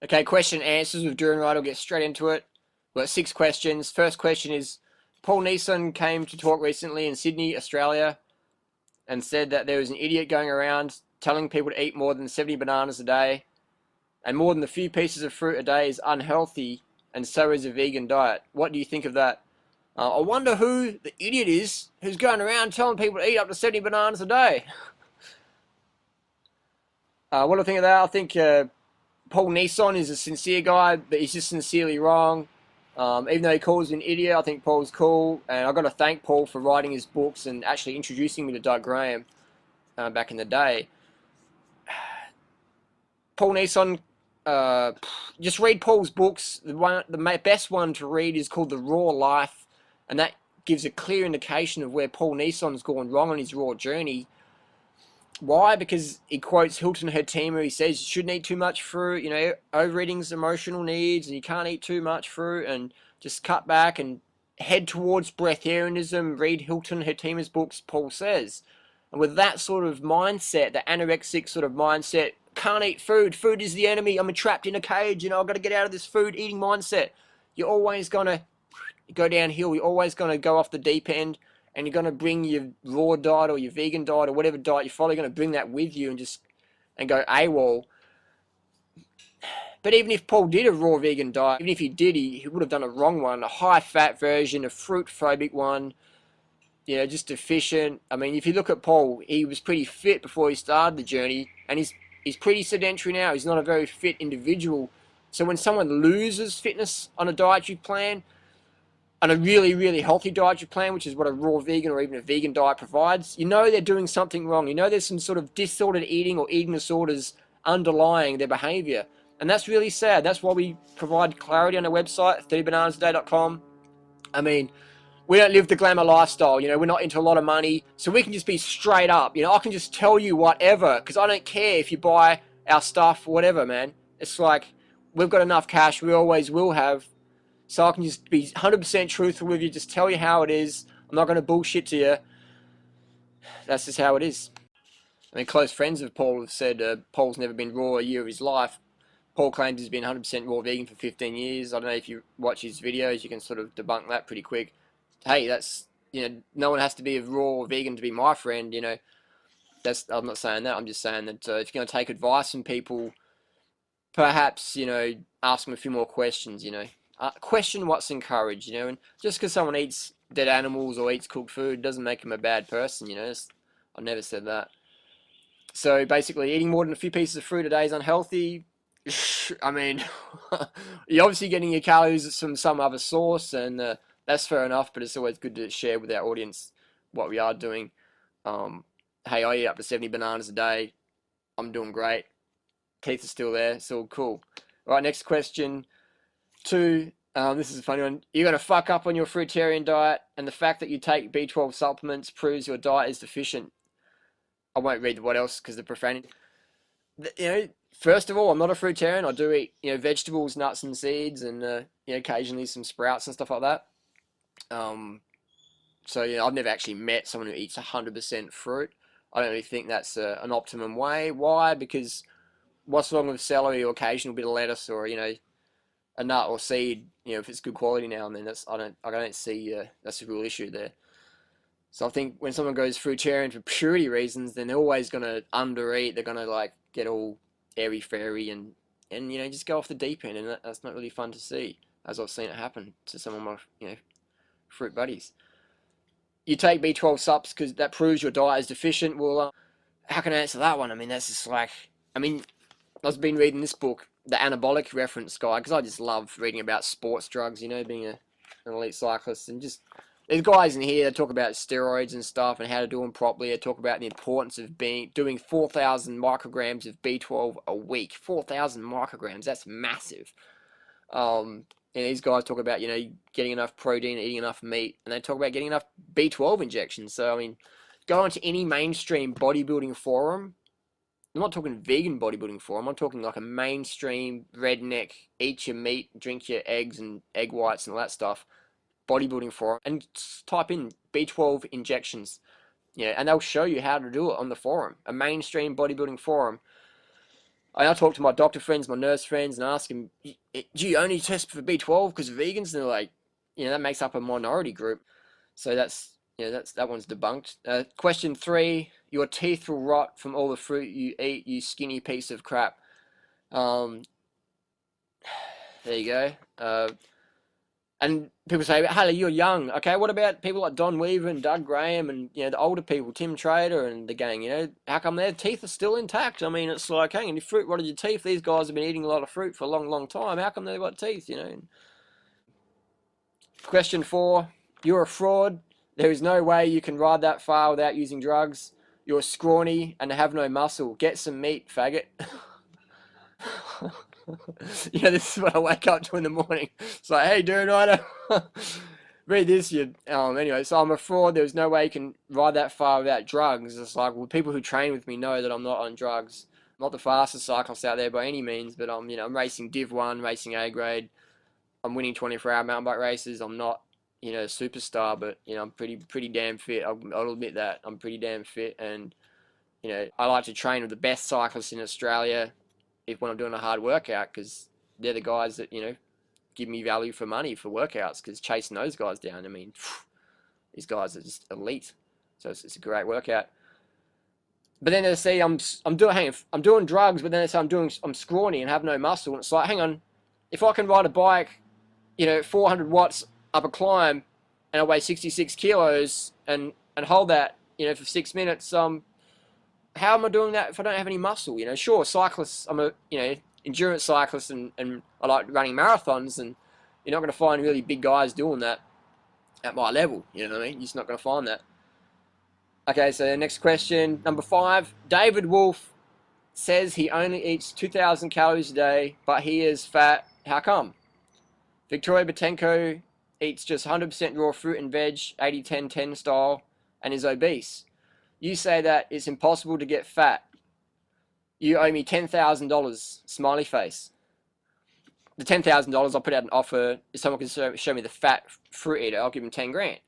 Okay, question and answers with Durianrider. We'll get straight into it. We've got 6 questions. First question is, Paul Neeson came to talk recently in Sydney, Australia, and said that there was an idiot going around telling people to eat more than 70 bananas a day, and more than a few pieces of fruit a day is unhealthy, and so is a vegan diet. What do you think of that? I wonder who the idiot is who's going around telling people to eat up to 70 bananas a day. What do I think of that? I think Paul Neeson is a sincere guy, but he's just sincerely wrong. Even though he calls me an idiot, I think Paul's cool, and I've got to thank Paul for writing his books and actually introducing me to Doug Graham back in the day. Paul Neeson, just read Paul's books. The best one to read is called The Raw Life, and that gives a clear indication of where Paul Neeson's gone wrong on his raw journey. Why? Because he quotes Hilton Hertima. He says you shouldn't eat too much fruit. You know, overeating's emotional needs, and you can't eat too much fruit, and just cut back and head towards breatharianism. Read Hilton Hertima's books, Paul says. And with that sort of mindset, the anorexic sort of mindset, can't eat food. Food is the enemy. I'm trapped in a cage. You know, I've got to get out of this food eating mindset. You're always going to go downhill. You're always going to go off the deep end. And you're going to bring your raw diet or your vegan diet or whatever diet you follow, you're going to bring that with you and go AWOL. But even if Paul did a raw vegan diet, even if he did, he would have done a wrong one, a high-fat version, a fruit-phobic one, you know, just deficient. I mean, if you look at Paul, he was pretty fit before he started the journey, and he's pretty sedentary now. He's not a very fit individual. So when someone loses fitness on a dietary plan, on a really, really healthy dietary plan, which is what a raw vegan or even a vegan diet provides, you know they're doing something wrong. You know there's some sort of disordered eating or eating disorders underlying their behavior. And that's really sad. That's why we provide clarity on our website, 30bananasaday.com. I mean, we don't live the glamour lifestyle. You know, we're not into a lot of money. So we can just be straight up. You know, I can just tell you whatever, because I don't care if you buy our stuff or whatever, man. It's like, we've got enough cash. We always will have. So I can just be 100% truthful with you, just tell you how it is. I'm not going to bullshit to you. That's just how it is. I mean, close friends of Paul have said Paul's never been raw a year of his life. Paul claims he's been 100% raw vegan for 15 years. I don't know if you watch his videos, you can sort of debunk that pretty quick. Hey, that's, you know, no one has to be a raw vegan to be my friend, you know. I'm not saying that. I'm just saying that if you're going to take advice from people, perhaps, you know, ask them a few more questions, you know. Question what's encouraged, you know, and just because someone eats dead animals or eats cooked food doesn't make them a bad person, you know. I've never said that. So basically, eating more than a few pieces of fruit a day is unhealthy. I mean, you're obviously getting your calories from some other source, and that's fair enough, but it's always good to share with our audience what we are doing. Hey, I eat up to 70 bananas a day. I'm doing great. Keith is still there, so cool. All right, next question. 2, this is a funny one. You're going to fuck up on your fruitarian diet, and the fact that you take B12 supplements proves your diet is deficient. I won't read what else because the profanity. You know, first of all, I'm not a fruitarian. I do eat, you know, vegetables, nuts, and seeds, and you know, occasionally some sprouts and stuff like that. So you know, I've never actually met someone who eats 100% fruit. I don't really think that's an optimum way. Why? Because what's wrong with celery or occasional bit of lettuce or, you know, a nut or seed, you know, if it's good quality now and then, I don't see that's a real issue there. So I think when someone goes fruitarian for purity reasons, then they're always going to undereat. They're going to like get all airy fairy and you know, just go off the deep end, and that's not really fun to see, as I've seen it happen to some of my, you know, fruit buddies. You take B12 subs because that proves your diet is deficient. Well, how can I answer that one? I mean, that's just like, I mean, I've been reading this book, the anabolic reference guide, because I just love reading about sports drugs, you know, being an elite cyclist, and just, there's guys in here that talk about steroids and stuff and how to do them properly. They talk about the importance of doing 4,000 micrograms of B12 a week. 4,000 micrograms, that's massive. And these guys talk about, you know, getting enough protein, eating enough meat, and they talk about getting enough B12 injections. So, I mean, go onto any mainstream bodybuilding forum. I'm not talking vegan bodybuilding forum. I'm talking like a mainstream redneck, eat your meat, drink your eggs and egg whites and all that stuff, bodybuilding forum, and type in B12 injections. Yeah, and they'll show you how to do it on the forum. A mainstream bodybuilding forum. I talk to my doctor friends, my nurse friends, and ask them, do you only test for B12 because of vegans? And they're like, that makes up a minority group. So that one's debunked. Question 3, your teeth will rot from all the fruit you eat, you skinny piece of crap. There you go. And people say, "Hey, you're young." Okay, what about people like Don Weaver and Doug Graham and the older people, Tim Trader and the gang? How come their teeth are still intact? I mean, it's like, hang on, your fruit rotted your teeth. These guys have been eating a lot of fruit for a long, long time. How come they've got teeth? Question 4, you're a fraud. There is no way you can ride that far without using drugs. You're scrawny and have no muscle. Get some meat, faggot. This is what I wake up to in the morning. It's like, hey, Durianrider, read this. Anyway, so I'm a fraud. There's no way you can ride that far without drugs. It's like, well, people who train with me know that I'm not on drugs. I'm not the fastest cyclist out there by any means, but I'm racing Div 1, racing A grade. I'm winning 24-hour mountain bike races. I'm not, a superstar, but, I'm pretty damn fit. I'll admit that. I'm pretty damn fit, and, I like to train with the best cyclists in Australia when I'm doing a hard workout, because they're the guys that, give me value for money for workouts, because chasing those guys down, I mean, these guys are just elite. So it's a great workout. But then they say I'm doing drugs, but then they say I'm scrawny and have no muscle. And it's like, hang on, if I can ride a bike, 400 watts up a climb, and I weigh 66 kilos and hold that, for 6 minutes, how am I doing that if I don't have any muscle? Sure, cyclists, I'm a, endurance cyclist, and I like running marathons, and you're not going to find really big guys doing that at my level, you know what I mean? You're just not going to find that. Okay, so next question, number 5. David Wolf says he only eats 2,000 calories a day, but he is fat. How come? Victoria Botenko eats just 100% raw fruit and veg, 80-10-10 style, and is obese. You say that it's impossible to get fat. You owe me $10,000, smiley face. The $10,000, I'll put out an offer. If someone can show me the fat fruit eater, I'll give him 10 grand.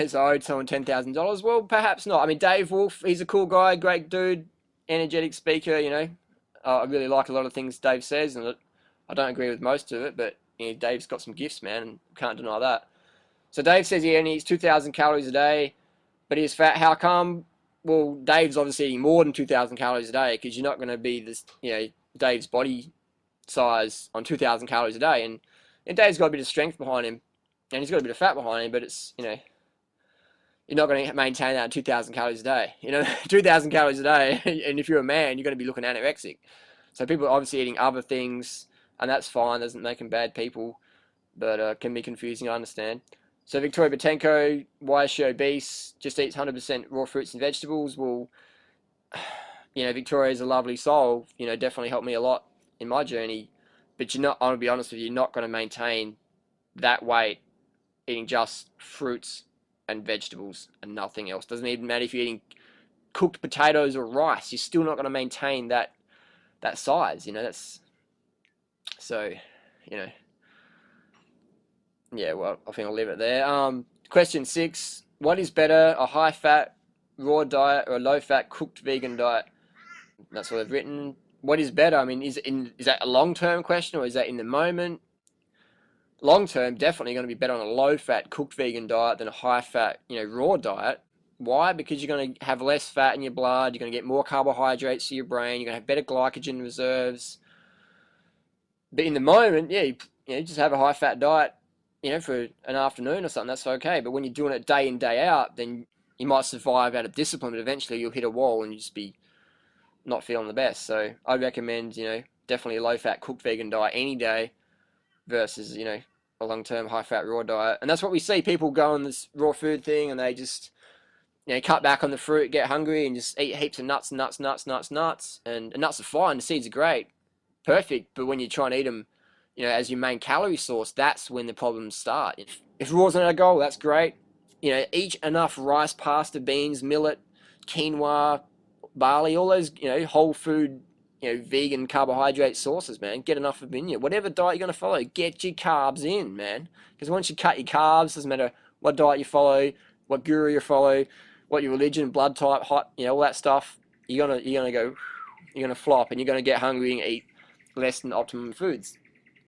So I owed someone $10,000. Well, perhaps not. I mean, Dave Wolf, he's a cool guy, great dude, energetic speaker, I really like a lot of things Dave says, and I don't agree with most of it, but Dave's got some gifts, man, and can't deny that. So Dave says he only eats 2,000 calories a day, but he's fat. How come? Well, Dave's obviously eating more than 2,000 calories a day, because you're not going to be this, Dave's body size on 2,000 calories a day, and Dave's got a bit of strength behind him, and he's got a bit of fat behind him, but it's, you're not going to maintain that at 2,000 calories a day. 2,000 calories a day, and if you're a man, you're going to be looking anorexic. So people are obviously eating other things, and that's fine, doesn't make them bad people, but can be confusing, I understand. So Victoria Botenko, why is she obese? Just eats 100% raw fruits and vegetables. Well, Victoria's a lovely soul. Definitely helped me a lot in my journey. But I'm going to be honest with you, you're not going to maintain that weight eating just fruits and vegetables and nothing else. Doesn't even matter if you're eating cooked potatoes or rice. You're still not going to maintain that size. That's so. Yeah, well, I think I'll leave it there. Question 6. What is better, a high-fat raw diet or a low-fat cooked vegan diet? That's what I've written. What is better? I mean, is that a long-term question, or is that in the moment? Long-term, definitely going to be better on a low-fat cooked vegan diet than a high-fat, raw diet. Why? Because you're going to have less fat in your blood. You're going to get more carbohydrates to your brain. You're going to have better glycogen reserves. But in the moment, yeah, you just have a high-fat diet, for an afternoon or something, that's okay. But when you're doing it day in, day out, then you might survive out of discipline, but eventually you'll hit a wall and you just be not feeling the best. So I recommend, definitely a low-fat cooked vegan diet any day versus, a long-term high-fat raw diet. And that's what we see. People go on this raw food thing and they just, cut back on the fruit, get hungry, and just eat heaps of nuts. And nuts are fine. The seeds are great. Perfect. But when you're trying to eat them, as your main calorie source, that's when the problems start. If raw's not our goal, that's great. Eat enough rice, pasta, beans, millet, quinoa, barley, all those, whole food, vegan carbohydrate sources, man. Get enough of them in you. Whatever diet you're going to follow, get your carbs in, man. Because once you cut your carbs, doesn't matter what diet you follow, what guru you follow, what your religion, blood type, all that stuff, you're gonna go You're going to flop, and you're going to get hungry and eat less than optimum foods.